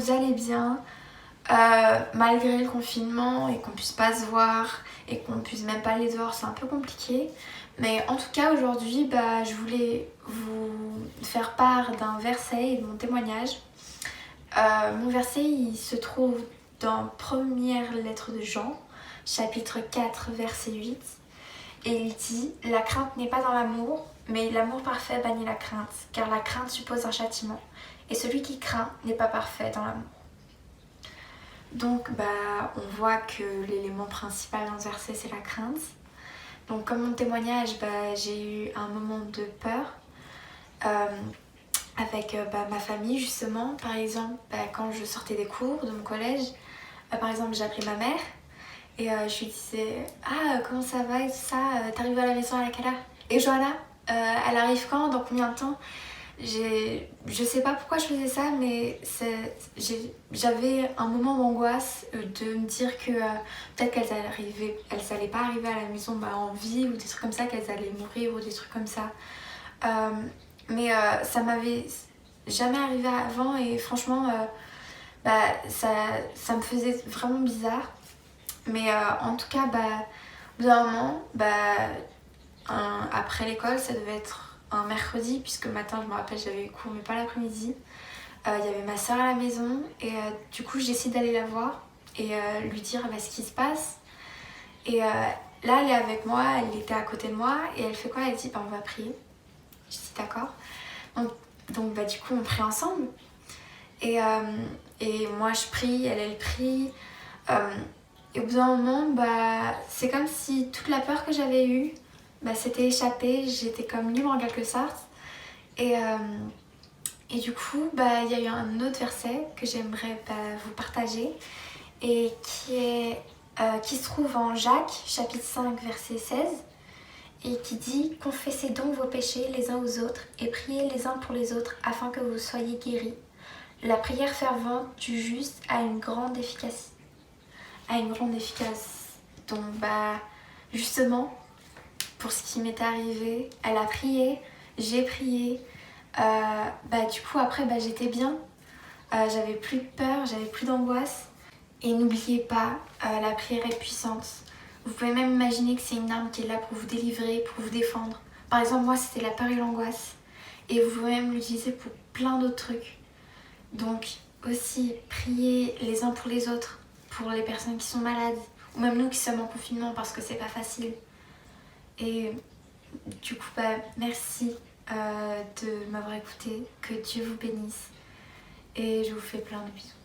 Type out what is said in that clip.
vous allez bien, malgré le confinement et qu'on puisse pas se voir et qu'on puisse même pas aller dehors, c'est un peu compliqué. Mais en tout cas aujourd'hui, je voulais vous faire part d'un verset et de mon témoignage. Mon verset il se trouve dans première lettre de Jean, chapitre 4, verset 8. Et il dit « La crainte n'est pas dans l'amour, mais l'amour parfait bannit la crainte, car la crainte suppose un châtiment. Et celui qui craint n'est pas parfait dans l'amour. » Donc on voit que l'élément principal dans ce verset c'est la crainte. Donc comme mon témoignage, j'ai eu un moment de peur avec ma famille justement. Par exemple, quand je sortais des cours de mon collège, par exemple j'appelais ma mère et je lui disais « Ah, comment ça va et tout ça, t'arrives à la maison à quelle heure ?» Et Johanna, elle arrive quand? Dans combien de temps? Je sais pas pourquoi je faisais ça, mais j'avais un moment d'angoisse de me dire que peut-être qu'elles allaient pas arriver à la maison en vie ou des trucs comme ça, qu'elles allaient mourir ou des trucs comme ça. Mais ça m'avait jamais arrivé avant et franchement ça me faisait vraiment bizarre. Mais en tout cas, au bout d'un moment, après l'école, ça devait être un mercredi, puisque le matin, je me rappelle, j'avais cours, mais pas l'après-midi. Il y avait ma soeur à la maison, et du coup, j'ai décidé d'aller la voir et lui dire ce qui se passe. Et là, elle est avec moi, elle était à côté de moi, et elle fait quoi? Elle dit on va prier. Je dis d'accord. Donc du coup, on prie ensemble. Et moi, je prie, elle prie. Et au bout d'un moment, c'est comme si toute la peur que j'avais eue s'était échappée, j'étais comme libre en quelque sorte. Et du coup, il y a eu un autre verset que j'aimerais vous partager et qui se trouve en Jacques, chapitre 5, verset 16, et qui dit « Confessez donc vos péchés les uns aux autres et priez les uns pour les autres afin que vous soyez guéris. La prière fervente du juste a une grande efficacité. » Donc justement, pour ce qui m'est arrivé, elle a prié, j'ai prié. Du coup après j'étais bien, j'avais plus de peur, j'avais plus d'angoisse. Et n'oubliez pas, la prière est puissante. Vous pouvez même imaginer que c'est une arme qui est là pour vous délivrer, pour vous défendre. Par exemple, moi c'était la peur et l'angoisse. Et vous pouvez même l'utiliser pour plein d'autres trucs. Donc aussi, priez les uns pour les autres, pour les personnes qui sont malades, ou même nous qui sommes en confinement parce que c'est pas facile. Et du coup, merci de m'avoir écouté, que Dieu vous bénisse et je vous fais plein de bisous.